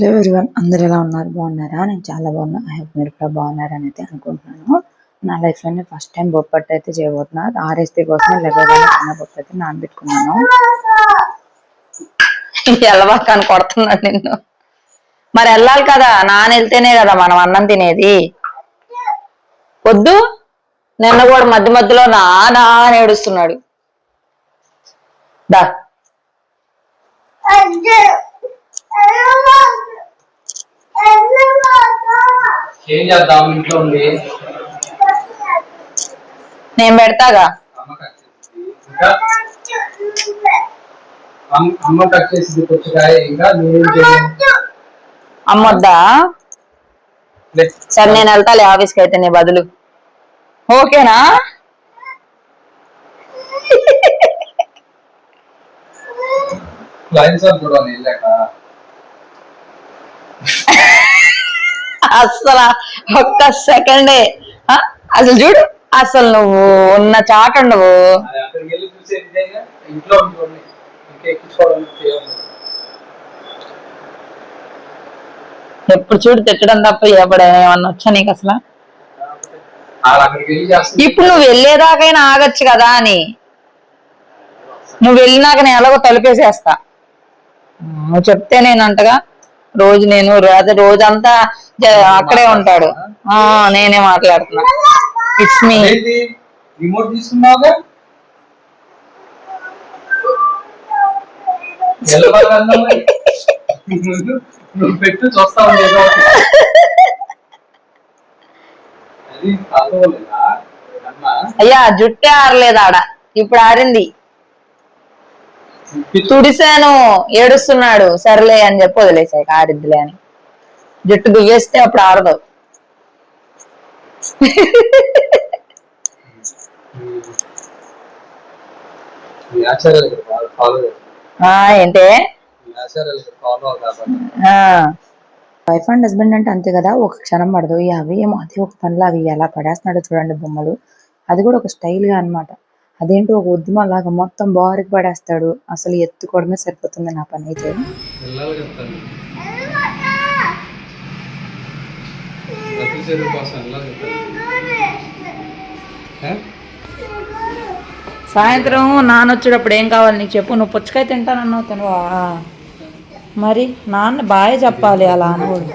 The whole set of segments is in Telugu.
హలో ఎవ్రీవన్, అందరు ఎలా ఉన్నారు? బాగున్నారా? నేను చాలా బాగున్నా. ఐ హోప్ మీరు కూడా బాగున్నారని అయితే అనుకుంటున్నాను. నా లైఫ్లోనే ఫస్ట్ టైం బొప్పట్టు అయితే చేయబోతున్నా. ఆర్ఎస్పీ కోసం లెగోగానే చిన్న బొప్పు అయితే నానబెట్టుకున్నాను. ఎల్లబాకాన్ని కొడుతున్నాడు నిన్ను. మరి వెళ్ళాలి కదా, నాన్న వెళ్తేనే కదా మనం అన్నం తినేది. వద్దు, నిన్న కూడా మధ్య మధ్యలో నానా అని ఏడుస్తున్నాడు. దా ఏం చేద్దాం ఇంట్లో ఉండి? నేను పెడతాగా. అమ్మ కట్ చేసి పుచ్చకాయ ఇంకా అమ్మొద్దా? సరే నేను వెళ్తాలే ఆఫీస్కి అయితే నీ బదులు. ఓకేనా? అస్సలు ఒక్క సెకండే. అసలు చూడు, అసలు నువ్వు ఉన్న చాట ఉండవు. ఎప్పుడు చూడు తిట్టడం తప్ప ఏమన్నా వచ్చా నీకు అసలు? ఇప్పుడు నువ్వు వెళ్ళేదాకైనా ఆగచ్చు కదా అని. నువ్వు వెళ్ళినాక నేను ఎలాగో తలుపేసేస్తా. నువ్వు చెప్తే నేను అంటగా రోజు నేను రోజంతా అక్కడే ఉంటాడు. నేనే మాట్లాడుతున్నా. It's me. రిమోట్ తీసుకున్నావుగా? నువ్వు పెట్టు చూస్తావు. అయ్యా జుట్టే ఆరలేదు ఆడ, ఇప్పుడు ఆరింది. తుడిసాను, ఏడుస్తున్నాడు. సర్లే అని చెప్పి వదిలేసాయి. ఆరిద్దిలే అని. జుట్టు దువ్వేస్తే అప్పుడు ఆరదు. ఏంటే వైఫ్ అండ్ హస్బెండ్ అంటే అంతే కదా, ఒక క్షణం పడదు. అవి ఏమో అదే ఒక పనిలాగా ఎలా పడేస్తున్నాడో చూడండి బొమ్మలు. అది కూడా ఒక స్టైల్ గా అనమాట. అదేంటో ఒక ఉద్యమలాగా మొత్తం బారికి పడేస్తాడు. అసలు ఎత్తుకోవడమే సరిపోతుంది నా పని అయితే. సాయంత్రం నాన్న వచ్చేటప్పుడు ఏం కావాలి నీకు చెప్పు. నువ్వు పుచ్చకాయ తింటానన్నావు, తినవా? మరి నాన్న బాగా చెప్పాలి అలా అనకూడదు.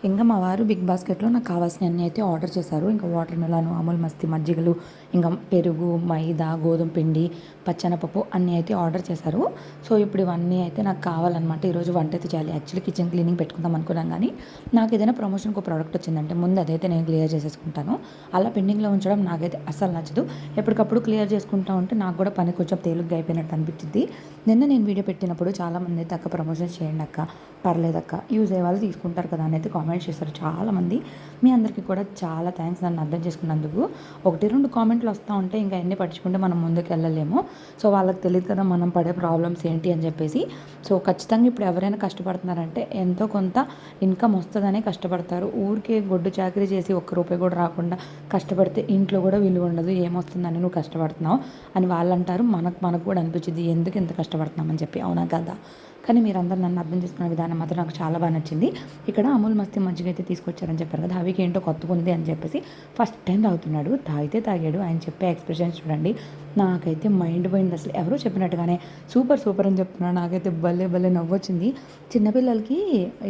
ఇంకా మా వారు బిగ్ బాస్కెట్లో నాకు కావాల్సినవన్నీ అయితే ఆర్డర్ చేశారు. ఇంకా వాటర్ మెలాను, అమూల్ మస్తి, మజ్జిగలు, ఇంకా పెరుగు, మైదా, గోధుమ పిండి, పచ్చెనపప్పు అన్నీ అయితే ఆర్డర్ చేశారు. సో ఇప్పుడు ఇవన్నీ అయితే నాకు కావాలన్నమాట. ఈరోజు వంట అయితే చేయాలి. యాక్చువల్లీ కిచెన్ క్లీనింగ్ పెట్టుకుందాం అనుకున్నాను, కానీ నాకు ఏదైనా ప్రమోషన్కి ఒక ప్రోడక్ట్ వచ్చిందంటే ముందు అదైతే నేను క్లియర్ చేసేసుకుంటాను. అలా పెండింగ్లో ఉంచడం నాకైతే అస్సలు నచ్చదు. ఎప్పటికప్పుడు క్లియర్ చేసుకుంటా ఉంటే నాకు కూడా పని కొంచెం తేలిగ్గా అయిపోయినట్టు అనిపించింది. నిన్న నేను వీడియో పెట్టినప్పుడు చాలామంది అయితే అక్క ప్రమోషన్ చేయండి అక్క, పర్లేదక్క, యూజ్ అయ్యే వాళ్ళు తీసుకుంటారు కదా అని అయితే కామెంట్ చేశారు చాలామంది. మీ అందరికీ కూడా చాలా థ్యాంక్స్ నన్ను అర్థం చేసుకున్నందుకు. 1-2 కామెంట్లు వస్తూ ఉంటే ఇంకా ఎన్ని పట్టించుకుంటే మనం ముందుకు వెళ్ళలేము. సో వాళ్ళకి తెలియదు కదా మనం పడే ప్రాబ్లమ్స్ ఏంటి అని చెప్పేసి. సో ఖచ్చితంగా ఇప్పుడు ఎవరైనా కష్టపడుతున్నారంటే ఎంతో కొంత ఇన్కమ్ వస్తుందనే కష్టపడతారు. ఊరికే గొడ్డు చాకరీ చేసి ₹1 కూడా రాకుండా కష్టపడితే ఇంట్లో కూడా విలువ ఉండదు. ఏమొస్తుందని నువ్వు కష్టపడుతున్నావు అని వాళ్ళు అంటారు. మనకు కూడా అనిపించింది ఎందుకు ఇంత కష్టపడుతున్నామని చెప్పి. అవునా కదా? కానీ మీరందరూ నన్ను అర్థం చేసుకునే విధానం మాత్రం నాకు చాలా బాగా నచ్చింది. ఇక్కడ అమూల్ మస్తి మజ్జిగ అయితే తీసుకొచ్చారని చెప్పారు కదా, అవికి ఏంటో కొత్తగా ఉంది అని చెప్పేసి ఫస్ట్ టైం తాగుతున్నాడు. తాగాడు. ఆయన చెప్పే ఎక్స్ప్రెషన్స్ చూడండి, నాకైతే మైండ్ పోయింది. అసలు ఎవరో చెప్పినట్టుగానే సూపర్ అని చెప్తున్నాడు. నాకైతే భలే నవ్వొచ్చింది. చిన్నపిల్లలకి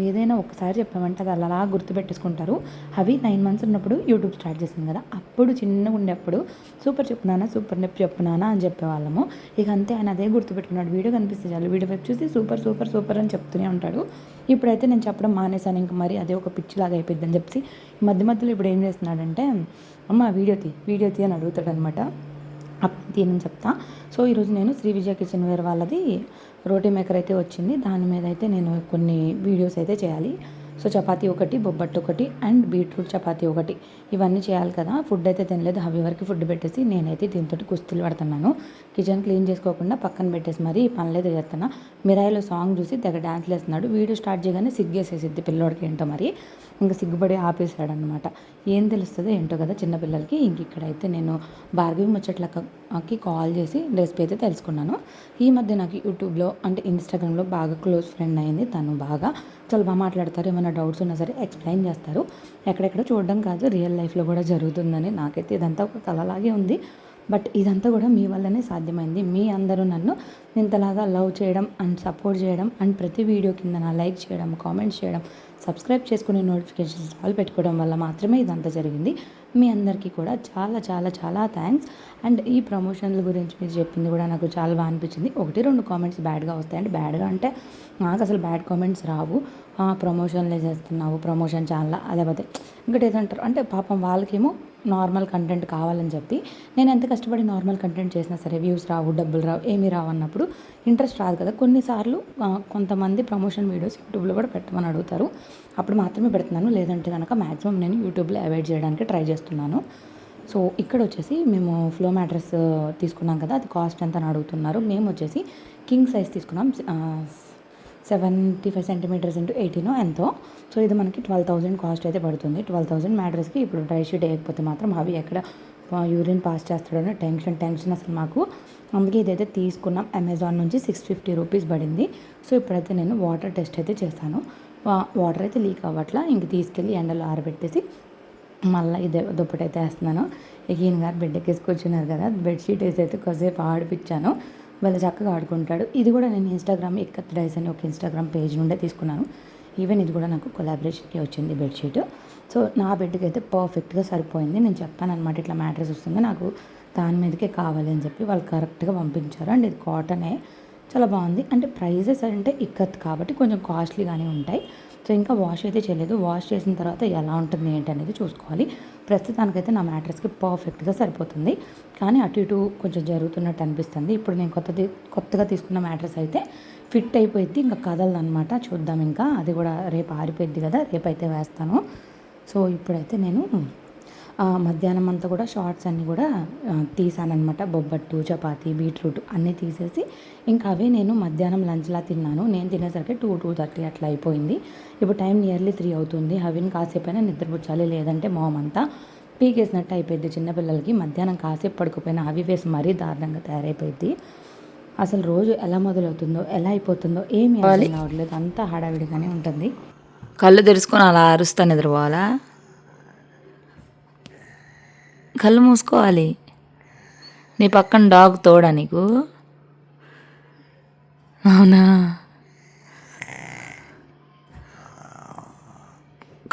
ఏదైనా ఒకసారి చెప్పామంటే అది అలా గుర్తుపెట్టేసుకుంటారు. అవి 9 months ఉన్నప్పుడు యూట్యూబ్ స్టార్ట్ చేసింది కదా, అప్పుడు చిన్నగా ఉండేప్పుడు సూపర్ చెప్పునానా అని చెప్పేవాళ్ళము. ఇక అంతే, ఆయన అదే గుర్తుపెట్టుకున్నాడు. వీడియో కనిపిస్తే చాలు వీడియో వైపు చూసి సూపర్ అని చెప్తూనే ఉంటాడు. ఇప్పుడైతే నేను చెప్పడం మానేశాను. ఇంకా మరి అదే ఒక పిచ్చిలాగా అయిపోయింది అని చెప్పి మధ్యలో ఇప్పుడు ఏం చేస్తున్నాడంటే, అమ్మ వీడియో తీ అని అడుగుతాడు అనమాట. అప్పుడు తీయని చెప్తా. సో ఈరోజు నేను శ్రీ విజయ కిచెన్ వేర్ వాళ్ళది రోటీ మేకర్ అయితే వచ్చింది. దాని మీద అయితే నేను కొన్ని వీడియోస్ అయితే చేయాలి. సో చపాతీ ఒకటి, బొబ్బట్టు ఒకటి అండ్ బీట్రూట్ చపాతీ ఒకటి, ఇవన్నీ చేయాలి కదా. ఫుడ్ అయితే తినలేదు. అవి వరకు ఫుడ్ పెట్టేసి నేనైతే దీంతో కుస్తీలు పడుతున్నాను. కిచెన్ క్లీన్ చేసుకోకుండా పక్కన పెట్టేసి మరి ఈ పనులైతే చేస్తున్నా. మిరాయిలో సాంగ్ చూసి తెగ డ్యాన్స్లు వేస్తున్నాడు. వీడియో స్టార్ట్ చేయగానే సిగ్గేసేసిద్ది పిల్లోడికి ఏంటో మరి. ఇంకా సిగ్గుపడి ఆపేసాడు అనమాట. ఏం తెలుస్తుందో ఏంటో కదా చిన్నపిల్లలకి. ఇంక ఇక్కడైతే నేను భార్గవి ముచ్చట్ల కి కాల్ చేసి రెసిపీ అయితే తెలుసుకున్నాను. ఈ మధ్య నాకు యూట్యూబ్లో అంటే ఇన్స్టాగ్రామ్లో బాగా క్లోజ్ ఫ్రెండ్ అయింది. తను బాగా చాలా బాగా మాట్లాడతారు. ఏమైనా డౌట్స్ ఉన్నా సరే ఎక్స్ప్లెయిన్ చేస్తారు. ఎక్కడెక్కడ చూడడం కాదు, రియల్ లైఫ్లో కూడా జరుగుతుందని. నాకైతే ఇదంతా ఒక కలలాగే ఉంది. బట్ ఇదంతా కూడా మీ వల్లనే సాధ్యమైంది. మీ అందరూ నన్ను ఇంతలాగా లవ్ చేయడం అండ్ సపోర్ట్ చేయడం అండ్ ప్రతి వీడియో కింద నా లైక్ చేయడం, కామెంట్స్ చేయడం, సబ్స్క్రైబ్ చేసుకుని నోటిఫికేషన్స్ ఆల్ పెట్టుకోవడం వల్ల మాత్రమే ఇదంతా జరిగింది. మీ అందరికీ కూడా చాలా చాలా చాలా థ్యాంక్స్. అండ్ ఈ ప్రమోషన్ల గురించి మీరు చెప్పింది కూడా నాకు చాలా బాగా అనిపించింది. 1-2 కామెంట్స్ బ్యాడ్గా వస్తాయండి. బ్యాడ్గా అంటే నాకు అసలు బ్యాడ్ కామెంట్స్ రావు. ప్రమోషన్లే చేస్తున్నావు, ప్రమోషన్ ఛానల్ అదే ఇంకటి ఏదంటారు అంటే పాపం వాళ్ళకేమో నార్మల్ కంటెంట్ కావాలని చెప్పి నేను ఎంత కష్టపడి నార్మల్ కంటెంట్ చేసినా సరే వ్యూస్ రావు, డబ్బులు రావు, ఏమీ రావు అన్నప్పుడు ఇంట్రెస్ట్ రాదు కదా. కొన్నిసార్లు కొంతమంది ప్రమోషన్ వీడియోస్ యూట్యూబ్లో కూడా పెట్టమని అడుగుతారు. అప్పుడు మాత్రమే పెడుతున్నాను. లేదంటే కనుక మ్యాక్సిమం నేను యూట్యూబ్లో అవాయిడ్ చేయడానికి ట్రై చేస్తున్నాను. సో ఇక్కడ వచ్చేసి మేము ఫ్లో మ్యాట్రెస్ తీసుకున్నాం కదా, అది కాస్ట్ ఎంత అని అడుగుతున్నారు. మేము వచ్చేసి కింగ్ సైజ్ తీసుకున్నాం. 75 సెంటీమీటర్స్ ఇంటూ 18 ఎంతో. సో ఇది మనకి 12,000 కాస్ట్ అయితే పడుతుంది. 12,000 మ్యాట్రెస్కి ఇప్పుడు డ్రై షీట్ వేయకపోతే మాత్రం అవి ఎక్కడ యూరిన్ పాస్ చేస్తాడని టెన్షన్ అసలు మాకు. అందుకే ఇదైతే తీసుకున్నాం. అమెజాన్ నుంచి 650 రూపీస్ పడింది. సో ఇప్పుడైతే నేను వాటర్ టెస్ట్ అయితే చేస్తాను. వాటర్ అయితే లీక్ అవ్వట్లా. ఇంక తీసుకెళ్ళి ఎండలో ఆరబెట్టేసి మళ్ళీ ఇదే దుప్పటైతే వేస్తున్నాను. ఈయన గారు బెడ్ ఎక్కేసి కూర్చున్నారు కదా, బెడ్షీట్ వేసి అయితే కొద్దిసేపు ఆడిపించాను. వాళ్ళు చక్కగా ఆడుకుంటాడు. ఇది కూడా నేను ఇన్స్టాగ్రామ్ ఇక్కత్ డైస్ అని ఒక ఇన్స్టాగ్రామ్ పేజ్ నుండే తీసుకున్నాను. ఈవెన్ ఇది కూడా నాకు కొలాబరేషన్కి వచ్చింది బెడ్షీట్. సో నా బెడ్కి అయితే పర్ఫెక్ట్గా సరిపోయింది. నేను చెప్పాను అనమాట, ఇట్లా మ్యాట్రెస్ వస్తుంది నాకు దాని మీదకే కావాలి అని చెప్పి వాళ్ళు కరెక్ట్గా పంపించారు. అండ్ ఇది కాటనే, చాలా బాగుంది. అంటే ప్రైజెస్ అంటే ఇక్కత్ కాబట్టి కొంచెం కాస్ట్లీగానే ఉంటాయి. సో ఇంకా వాష్ అయితే చేయలేదు. వాష్ చేసిన తర్వాత ఎలా ఉంటుంది ఏంటి అనేది చూసుకోవాలి. ప్రస్తుతానికైతే నా మ్యాట్రెస్కి పర్ఫెక్ట్గా సరిపోతుంది. కానీ అటు ఇటు కొంచెం జరుగుతున్నట్టు అనిపిస్తుంది. ఇప్పుడు నేను కొత్తగా తీసుకున్న మ్యాట్రెస్ అయితే ఫిట్ అయిపోయింది, ఇంకా కదలదనమాట. చూద్దాం, ఇంకా అది కూడా రేపు ఆరిపోయింది కదా, రేపైతే వేస్తాను. సో ఇప్పుడైతే నేను మధ్యాహ్నం అంతా కూడా షార్ట్స్ అన్నీ కూడా తీసానమాట. బొబ్బట్టు, చపాతీ, బీట్రూట్ అన్నీ తీసేసి ఇంకా అవే నేను మధ్యాహ్నం లంచ్లా తిన్నాను. నేను తినేసరికి 2-2:30 అట్లా అయిపోయింది. ఇప్పుడు టైం నియర్లీ 3 అవుతుంది. హవిని కాసేపైనా నిద్రపుచ్చాలి, లేదంటే మొహమంతా పీకేసినట్టు అయిపోయింది. చిన్నపిల్లలకి మధ్యాహ్నం కాసేపు పడుకోపోయినా అవి వేసి మరీ దారుణంగా తయారైపోయింది. అసలు రోజు ఎలా మొదలవుతుందో ఎలా అయిపోతుందో ఏమీ అర్థం కావట్లేదు. అంతా హడావిడిగానే ఉంటుంది. కళ్ళు తెరుచుకొని అలా అరుస్తా నిద్రపోవాలా? కళ్ళు మూసుకోవాలి. నీ పక్కన డాగ్ తోడా నీకు? అవునా?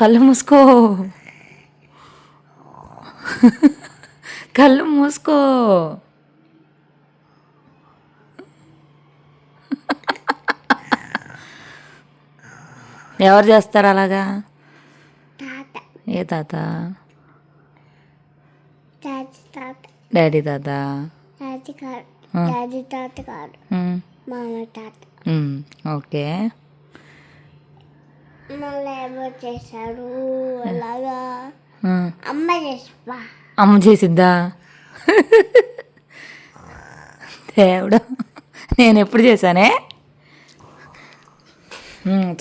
కళ్ళు మూసుకో, కళ్ళు మూసుకో. ఎవరు చేస్తారు అలాగా? ఏ తాత? డాడీ తాత. ఓకే. చేశాడు అలాగా. అమ్మ చేసిపా. అమ్మ చేసిద్దా? దేవుడు, నేను ఎప్పుడు చేశానే?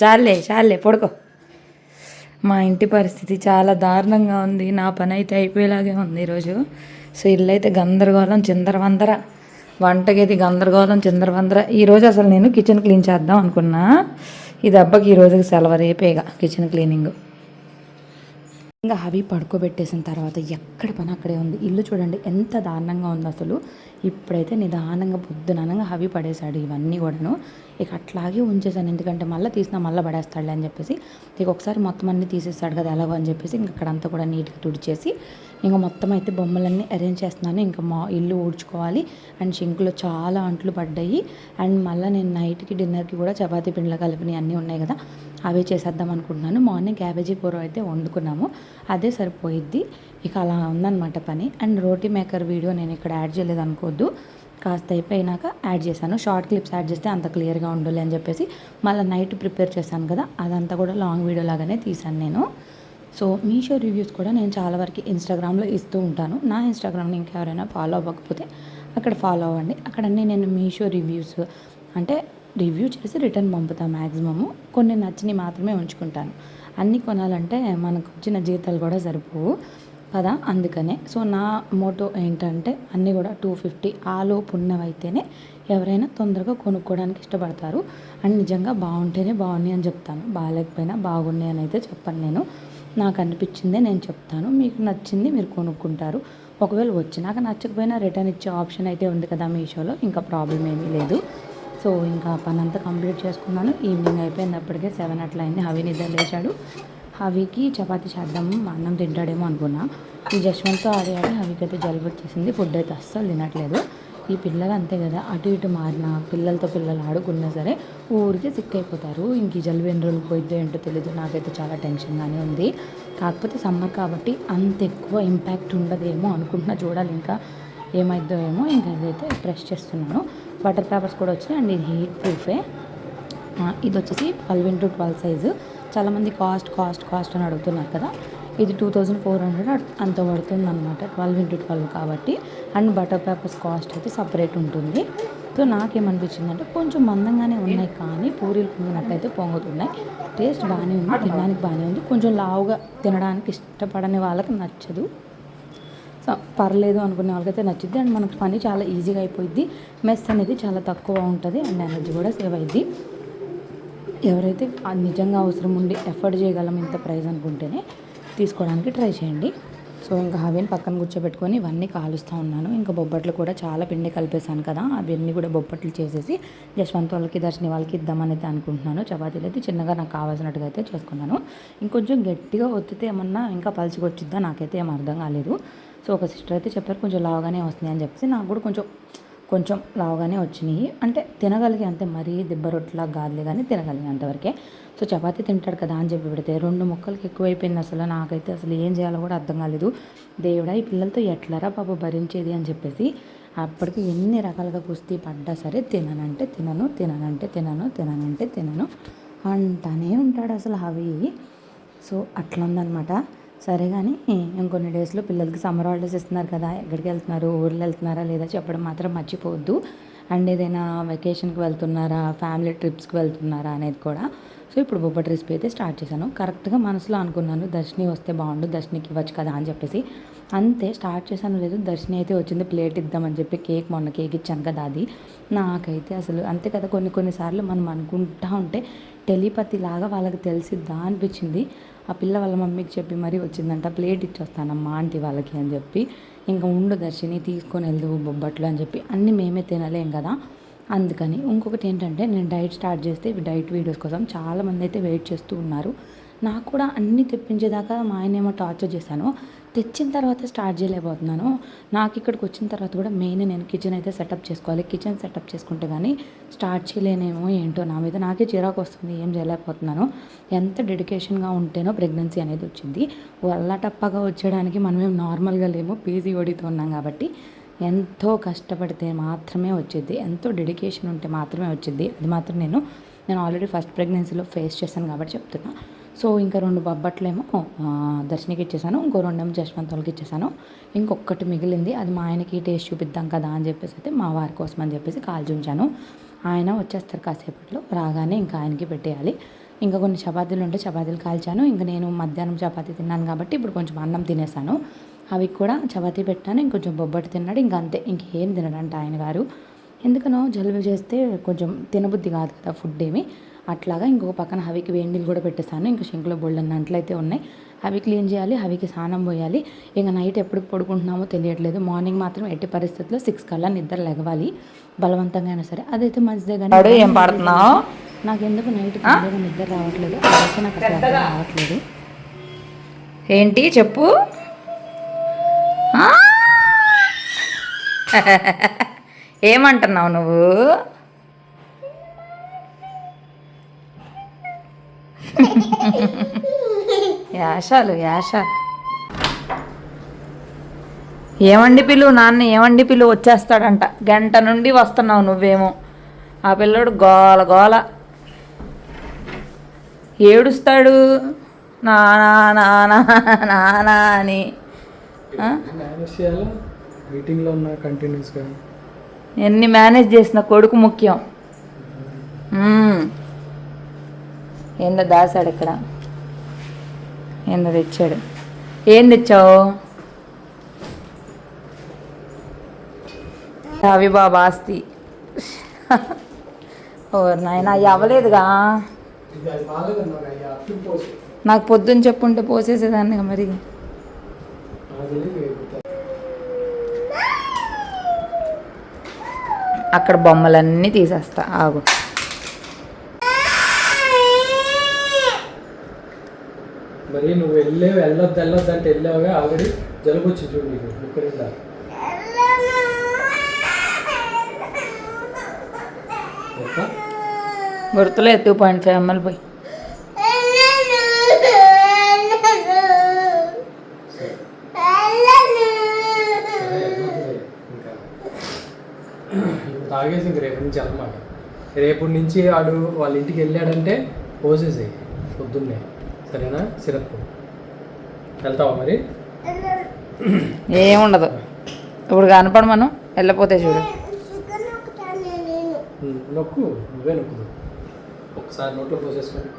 చాలే పడుకో. మా ఇంటి పరిస్థితి చాలా దారుణంగా ఉంది. నా పని అయితే అయిపోయేలాగే ఉంది ఈరోజు. సో ఇల్లు అయితే గందరగోళం చిందరవందర, వంటగది గందరగోళం చిందరవందర. ఈరోజు అసలు నేను కిచెన్ క్లీన్ చేద్దాం అనుకున్నా. ఈ దెబ్బకి ఈ రోజుకి సెలవు, రేపేగా కిచెన్ క్లీనింగ్. ఇంకా అవి పడుకోబెట్టేసిన తర్వాత ఎక్కడ పని అక్కడే ఉంది. ఇల్లు చూడండి ఎంత దారుణంగా ఉంది అసలు. ఇప్పుడైతే నిదానంగా పొద్దుననంగా అవి పడేశాడు ఇవన్నీ కూడాను. ఇక అట్లాగే ఉంచేసాను, ఎందుకంటే మళ్ళీ తీసినా మళ్ళీ పడేస్తాడులే అని చెప్పేసి. ఇక ఒకసారి మొత్తం అన్నీ తీసేస్తాడు కదా ఎలాగో అని చెప్పేసి ఇంక అక్కడంతా కూడా నీట్గా తుడిచేసి ఇంకా మొత్తం అయితే బొమ్మలన్నీ అరేంజ్ చేస్తున్నాను. ఇంకా మా ఇల్లు ఊడ్చుకోవాలి. అండ్ షింక్లో చాలా అంట్లు పడ్డాయి. అండ్ మళ్ళీ నేను నైట్కి డిన్నర్కి కూడా చపాతీ పిండిలో కలిపినవి అన్నీ ఉన్నాయి కదా, అవే చేసేద్దాం అనుకుంటున్నాను. మార్నింగ్ క్యాబేజీ కూర అయితే వండుకున్నాము, అదే సరిపోయిద్ది. ఇక అలా ఉందన్నమాట పని. అండ్ రోటీ మేకర్ వీడియో నేను ఇక్కడ యాడ్ చేయలేదు అనుకోవద్దు, కాస్త అయిపోయినాక యాడ్ చేశాను. షార్ట్ క్లిప్స్ యాడ్ చేస్తే అంత క్లియర్గా ఉండాలి అని చెప్పేసి మళ్ళీ నైట్ ప్రిపేర్ చేశాను కదా, అదంతా కూడా లాంగ్ వీడియో లాగానే తీశాను నేను. సో మీషో రివ్యూస్ కూడా నేను చాలా వరకు ఇన్స్టాగ్రామ్లో ఇస్తూ ఉంటాను. నా ఇన్స్టాగ్రామ్ని ఇంకెవరైనా ఫాలో అవ్వకపోతే అక్కడ ఫాలో అవ్వండి. అక్కడన్నీ నేను మీషో రివ్యూస్ అంటే రివ్యూ చేసి రిటర్న్ పంపుతాను మ్యాక్సిమము. కొన్ని నచ్చినవి మాత్రమే ఉంచుకుంటాను. అన్నీ కొనాలంటే మనకు వచ్చిన జీతాలు కూడా సరిపోవు. కదా, అందుకనే. సో నా మోటో ఏంటంటే అన్నీ కూడా 250 ఆలోపు ఉన్నవైతేనే ఎవరైనా తొందరగా కొనుక్కోవడానికి ఇష్టపడతారు. అండ్ నిజంగా బాగుంటేనే బాగున్నాయి అని చెప్తాను, బాగాలేకపోయినా బాగున్నాయి అని అయితే చెప్పను నేను. నాకు అనిపించిందే నేను చెప్తాను, మీకు నచ్చింది మీరు కొనుక్కుంటారు. ఒకవేళ వచ్చినాక నచ్చకపోయినా రిటర్న్ ఇచ్చే ఆప్షన్ అయితే ఉంది కదా మీషోలో, ఇంకా ప్రాబ్లం ఏమీ లేదు. సో ఇంకా పని అంతా కంప్లీట్ చేసుకున్నాను. ఈవినింగ్ అయిపోయినప్పటికే 7 అట్లా అయింది. హవి నిద్ర లేచాడు. హవికి చపాతీ చేద్దాము, అన్నం తింటాడేమో అనుకున్నా. ఈ జశ్వంత్తో ఆడి హవికి అయితే జలుబు వచ్చేసింది. ఫుడ్ అయితే అస్సలు తినట్లేదు. ఈ పిల్లలు అంతే కదా, అటు ఇటు మారిన పిల్లలతో పిల్లలు ఆడుకున్నా సరే ఊరికే సిక్ అయిపోతారు. ఇంక ఈ జలుబు ఎన్ని రోజులు పోయిద్దో ఏంటో తెలియదు. నాకైతే చాలా టెన్షన్గానే ఉంది. కాకపోతే సమ్మర్ కాబట్టి అంత ఎక్కువ ఇంపాక్ట్ ఉండదేమో అనుకుంటున్నా, చూడాలి ఇంకా ఏమైద్దో ఏమో. ఇంకా అదైతే ప్రెస్ చేస్తున్నాను. బటర్ పేపర్స్ కూడా వచ్చినాయి అండ్ ఇది హీట్ ప్రూఫే. ఇది వచ్చేసి 12x12 సైజు. చాలామంది కాస్ట్ అని అడుగుతున్నారు కదా, ఇది 2400 అంత పడుతుంది అనమాట, 12x12 కాబట్టి. అండ్ బటర్ పేపర్స్ కాస్ట్ అయితే సపరేట్ ఉంటుంది. సో నాకేమనిపించిందంటే కొంచెం మందంగానే ఉన్నాయి, కానీ పూరీలు పొంగినట్టయితే పొంగుతున్నాయి. టేస్ట్ బాగానే ఉంది, తినడానికి బాగానే ఉంది. కొంచెం లావుగా తినడానికి ఇష్టపడని వాళ్ళకి నచ్చదు, సో పర్లేదు అనుకునే వాళ్ళకైతే నచ్చుద్ది. అండ్ మనకు పని చాలా ఈజీగా అయిపోయింది. మెస్ అనేది చాలా తక్కువ ఉంటుంది అండ్ ఎనర్జీ కూడా సేవ్ అయింది. ఎవరైతే నిజంగా అవసరం ఉండి ఎఫర్ట్ చేయగలం ఇంత ప్రైస్ అనుకుంటేనే తీసుకోవడానికి ట్రై చేయండి. సో ఇంకా హవీని పక్కన కూర్చోబెట్టుకొని ఇవన్నీ కాలుస్తూ ఉన్నాను. ఇంకా బొబ్బట్లు కూడా చాలా పిండి కలిపేశాను కదా, అవన్నీ కూడా బొబ్బట్లు చేసేసి జశ్వంత్ వాళ్ళకి దర్శని వాళ్ళకి ఇద్దామనేది అనుకుంటున్నాను. చపాతీలు అయితే చిన్నగా నాకు కావాల్సినట్టుగా అయితే చేసుకున్నాను. ఇంకొంచెం గట్టిగా ఒత్తితే ఏమన్నా ఇంకా పలుచుకు వచ్చిద్దా నాకైతే ఏం అర్థం కాలేదు. సో ఒక సిస్టర్ అయితే చెప్పారు కొంచెం లావుగానే వస్తున్నాయి అని చెప్పేసి, నాకు కూడా కొంచెం లావుగానే వచ్చినాయి. అంటే తినగలిగే, అంతే మరీ దిబ్బ రొట్టెలా కాదులే కానీ తినగలిగే అంతవరకే. సో చపాతీ తింటాడు కదా అని చెప్పి పెడితే 2 ముక్కలకి ఎక్కువైపోయింది. నాకైతే అసలు ఏం చేయాలో కూడా అర్థం కాలేదు. దేవుడా, ఈ పిల్లలతో ఎట్లరా పాప భరించేది అని చెప్పేసి అప్పటికి ఎన్ని రకాలుగా కుస్తీ పడ్డా సరే తిననంటే తినను అంటానే ఉంటాడు అసలు హవి. సో అట్లా ఉందనమాట. సరే కానీ ఇంకొన్ని డేస్లో పిల్లలకి సమ్మర్ హాలిడేస్ ఇస్తున్నారు కదా, ఎక్కడికి వెళ్తున్నారు, ఊర్లో వెళ్తున్నారా లేదా చెప్పడం మాత్రం మర్చిపోవద్దు. అండ్ ఏదైనా వెకేషన్కి వెళ్తున్నారా, ఫ్యామిలీ ట్రిప్స్కి వెళ్తున్నారా అనేది కూడా. సో ఇప్పుడు బొబ్బట్ రెసిపీ అయితే స్టార్ట్ చేశాను. కరెక్ట్గా మనసులో అనుకున్నాను దర్శిని వస్తే బాగుండు, దర్శనికి ఇవ్వచ్చు కదా అని చెప్పేసి. అంతే స్టార్ట్ చేశాను లేదు, దర్శిని అయితే వచ్చింది. ప్లేట్ ఇద్దామని చెప్పి మొన్న కేక్ ఇచ్చాను కదా, అది నాకైతే అసలు అంతే కదా, కొన్నిసార్లు మనం అనుకుంటా ఉంటే టెలిపతి లాగా వాళ్ళకి తెలిసిద్దా అనిపించింది. ఆ పిల్ల వాళ్ళ మమ్మీకి చెప్పి మరీ వచ్చిందంట, ప్లేట్ ఇచ్చొస్తానమ్మా ఆంటీ వాళ్ళకి అని చెప్పి. ఇంకా ఉండు దర్శిని తీసుకొని వెళ్దు బొబ్బట్లు అని చెప్పి, అన్నీ మేమే తినలేం కదా, అందుకని. ఇంకొకటి ఏంటంటే నేను డైట్ స్టార్ట్ చేస్తే ఇవి డైట్ వీడియోస్ కోసం చాలామంది అయితే వెయిట్ చేస్తూ ఉన్నారు. నాకు కూడా అన్నీ తెప్పించేదాకా మా ఆయన ఏమో టార్చర్ చేశాను, తెచ్చిన తర్వాత స్టార్ట్ చేయలేకపోతున్నాను. నాకు ఇక్కడికి వచ్చిన తర్వాత కూడా మెయిన్ నేను కిచెన్ అయితే సెటప్ చేసుకోవాలి. కిచెన్ సెటప్ చేసుకుంటే కానీ స్టార్ట్ చేయలేనేమో ఏంటో, నా మీద నాకే చిరాకు వస్తుంది, ఏం చేయలేకపోతున్నాను. ఎంత డెడికేషన్గా ఉంటేనో ప్రెగ్నెన్సీ అనేది వచ్చింది. వల్లటప్పగా వచ్చేయడానికి మనమేం నార్మల్గా లేమో, పీసీఓడితో ఉన్నాం కాబట్టి ఎంతో కష్టపడితే మాత్రమే వచ్చింది, ఎంతో డెడికేషన్ ఉంటే మాత్రమే వచ్చింది. అది మాత్రం నేను ఆల్రెడీ ఫస్ట్ ప్రెగ్నెన్సీలో ఫేస్ చేశాను కాబట్టి చెప్తున్నా. సో ఇంకా 2 బొబ్బట్లేమో దర్శనికి ఇచ్చేసాను, ఇంకో 2 ఏమో జశ్వంత్ వాళ్ళకి ఇచ్చేసాను. ఇంకొకటి మిగిలింది, అది మా ఆయనకి టేస్ట్ చూపిద్దాం కదా అని చెప్పేసి అయితే మా వారి కోసం అని చెప్పేసి కాల్చి ఉంచాను. ఆయన వచ్చేస్తారు కాసేపట్లో, రాగానే ఇంకా ఆయనకి పెట్టేయాలి. ఇంకా కొన్ని చపాతీలు ఉంటే చపాతీలు కాల్చాను. ఇంకా నేను మధ్యాహ్నం చపాతీ తిన్నాను కాబట్టి ఇప్పుడు కొంచెం అన్నం తినేసాను. అవి కూడా చపాతీ పెట్టాను, ఇంకొంచెం బొబ్బట్టు తిన్నాడు. ఇంకా అంతే, ఇంకేం తినడంట ఆయన గారు. ఎందుకనో జలుబు చేస్తే కొంచెం తినబుద్ధి కాదు కదా ఫుడ్ ఏమి, అట్లాగా. ఇంకొక పక్కన హవికి వేడి నీళ్ళు కూడా పెట్టేశాను. ఇంకా షింక్లో బోల్డన్ని అంట్లయితే ఉన్నాయి, అవి క్లీన్ చేయాలి, హవికి స్నానం పోయాలి. ఇంకా నైట్ ఎప్పుడు పడుకుంటున్నామో తెలియట్లేదు. మార్నింగ్ మాత్రం ఎట్టి పరిస్థితుల్లో 6 కల్లా నిద్ర లెగవాలి, బలవంతంగా అయినా సరే. అదైతే మంచిదే కానీ ఏం పడుతున్నావు, నాకెందుకు నైట్ తొందరగా నిద్ర రావట్లేదు, అదైతే నాకు అసలు అర్థం రావట్లేదు. ఏంటి చెప్పు. ఏమంటున్నావు నువ్వు? యాషాలు ఏమండి పిలు, నాన్న ఏమండి పిలు, వచ్చేస్తాడంట. గంట నుండి వస్తున్నావు నువ్వేమో. ఆ పిల్లోడు గోల ఏడుస్తాడు నానా నానా నానా అని. మీటింగ్లో ఉన్నా కంటిన్యూస్గా. ఎన్ని మేనేజ్ చేసిన కొడుకు ముఖ్యం. ఏందో దాసాడు ఇక్కడ, ఏందో తెచ్చాడు. ఏం తెచ్చావు? అవి బాబా ఆస్తి. ఓ నాయన అవి అవ్వలేదుగా. ఇది అది బాగాలేదన్నారు అయ్యా అప్పుడు పోసి నాకు పొద్దున్న చెప్పుంటే పోసేసేదాన్ని మరి. నాకు తెలియదు అయిపోతాయి. అక్కడ బొమ్మలన్నీ తీసేస్తా ఆగు. మరి నువ్వు వెళ్ళొద్దు అంటే వెళ్ళావుగా ఆల్రెడీ జలుబు వచ్చి చూడు నీకు ముక్కు నిండా. గుర్తులేదు 2.5 ml పోయి. తాగేసి ఇంక రేపు నుంచి అన్నమాట. రేపటి నుంచి ఆడు వాళ్ళ ఇంటికి వెళ్ళాడంటే పోసేసేయి పొద్దున్నే, సరేనా? సిరప్ వెళ్తావా మరి? ఏముండదు ఇప్పుడు కనపడు, మనం వెళ్ళపోతే చూడు. నొక్కు, నువ్వే నొక్కు. ఒకసారి నోట్లో పోసేసుకొని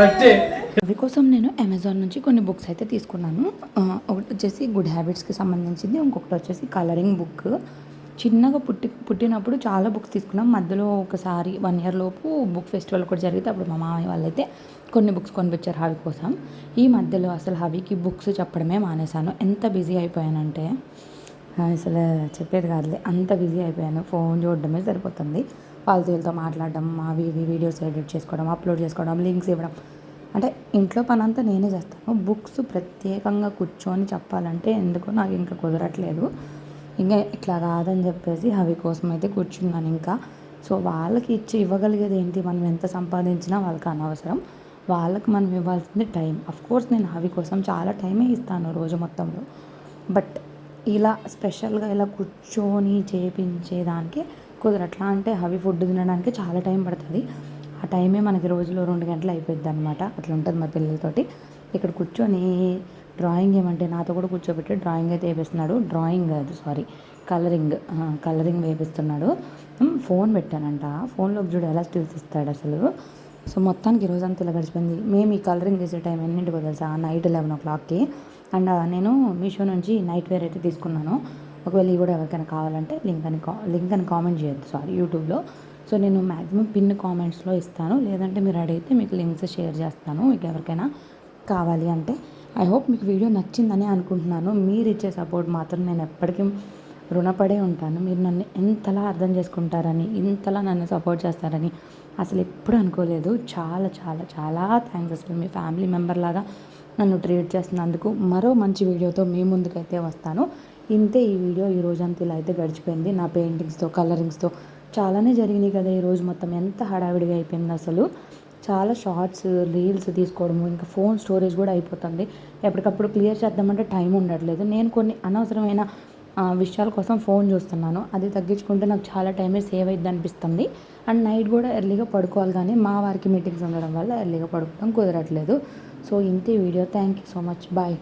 అంటే అవి కోసం నేను అమెజాన్ నుంచి కొన్ని బుక్స్ అయితే తీసుకున్నాను. ఒకటి వచ్చేసి గుడ్ హ్యాబిట్స్కి సంబంధించింది, ఇంకొకటి వచ్చేసి కలరింగ్ బుక్. చిన్నగా పుట్టినప్పుడు చాలా బుక్స్ తీసుకున్నాం. మధ్యలో ఒకసారి 1 year లోపు బుక్ ఫెస్టివల్ కూడా జరిగితే అప్పుడు మా మామయ్య వాళ్ళైతే కొన్ని బుక్స్ కొనిపించారు హవి కోసం. ఈ మధ్యలో అసలు హవికి బుక్స్ చెప్పడమే మానేశాను. ఎంత బిజీ అయిపోయానంటే అసలు చెప్పేది కాదులే, అంత బిజీ అయిపోయాను. ఫోన్ చూడడమే సరిపోతుంది. వాళ్ళతో వీళ్ళతో మాట్లాడడం, అవి ఇవి వీడియోస్ ఎడిట్ చేసుకోవడం, అప్లోడ్ చేసుకోవడం, లింక్స్ ఇవ్వడం, అంటే ఇంట్లో పని అంతా నేనే చేస్తాను. బుక్స్ ప్రత్యేకంగా కూర్చొని చెప్పాలంటే ఎందుకో నాకు ఇంకా కుదరట్లేదు. ఇంకా ఇట్లా కాదని చెప్పేసి హవి కోసం అయితే కూర్చున్నాను ఇంకా. సో వాళ్ళకి ఇవ్వగలిగేది ఏంటి, మనం ఎంత సంపాదించినా వాళ్ళకి అనవసరం. వాళ్ళకి మనం ఇవ్వాల్సింది టైం. కోర్స్ నేను హవి కోసం చాలా టైమే ఇస్తాను రోజు మొత్తంలో. బట్ ఇలా స్పెషల్గా ఇలా కూర్చొని చేయించేదానికి కుదరట్లా. అంటే హవి ఫుడ్ తినడానికి చాలా టైం పడుతుంది. ఆ టైమే మనకి రోజులో 2 గంటలు అయిపోద్ది అనమాట. అట్లా ఉంటుంది మా పిల్లలతోటి. ఇక్కడ కూర్చొని డ్రాయింగ్ ఏమంటే నాతో కూడా కూర్చోబెట్టి డ్రాయింగ్ అయితే వేపిస్తున్నాడు. డ్రాయింగ్ కాదు సారీ, కలరింగ్ వేపిస్తున్నాడు. ఫోన్ పెట్టానంట, ఫోన్లోకి చూడు ఎలా స్టిల్స్ ఇస్తాడు అసలు. సో మొత్తానికి ఈరోజంతా ఇలా గడిచిపోయింది. మేము ఈ కలరింగ్ చేసే టైం ఎన్నింటికో తెలుసా, నైట్ 11 o'clockకి. అండ్ నేను మీషో నుంచి నైట్ వేర్ అయితే తీసుకున్నాను. ఒకవేళ ఇవి కూడా ఎవరికైనా కావాలంటే లింక్ అని కామెంట్ చేయొద్దు, సారీ, యూట్యూబ్లో. సో నేను మ్యాక్సిమం పిన్ కామెంట్స్లో ఇస్తాను, లేదంటే మీరు అడిగితే మీకు లింక్స్ షేర్ చేస్తాను మీకు ఎవరికైనా కావాలి అంటే. ఐ హోప్ మీకు వీడియో నచ్చిందని అనుకుంటున్నాను. మీరు ఇచ్చే సపోర్ట్ మాత్రం నేను ఎప్పటికీ రుణపడే ఉంటాను. మీరు నన్ను ఎంతలా అర్థం చేసుకుంటారని, ఇంతలా నన్ను సపోర్ట్ చేస్తారని అసలు ఎప్పుడు అనుకోలేదు. చాలా చాలా చాలా థ్యాంక్స్. అసలు మీ ఫ్యామిలీ మెంబర్ లాగా నన్ను ట్రీట్ చేస్తున్నందుకు. మరో మంచి వీడియోతో మీ ముందుకైతే వస్తాను. ఇంతే ఈ వీడియో. ఈ రోజంతా ఇలా అయితే గడిచిపోయింది. నా పెయింటింగ్స్తో, కలరింగ్స్తో చాలానే జరిగినాయి కదా ఈరోజు. మొత్తం ఎంత హడావిడిగా అయిపోయింది అసలు. చాలా షార్ట్స్, రీల్స్ తీసుకోవడము, ఇంకా ఫోన్ స్టోరేజ్ కూడా అయిపోతుంది. ఎప్పటికప్పుడు క్లియర్ చేద్దామంటే టైం ఉండట్లేదు. నేను కొన్ని అనవసరమైన విషయాల కోసం ఫోన్ చూస్తున్నాను. అది తగ్గించుకుంటే నాకు చాలా టైమే సేవ్ అయ్యిద్ది అనిపిస్తుంది. అండ్ నైట్ కూడా ఎర్లీగా పడుకోవాలి, కానీ మా వారికి మీటింగ్స్ ఉండడం వల్ల ఎర్లీగా పడుకోవడం కుదరట్లేదు. సో ఇంతే వీడియో. Thank you so much. Bye.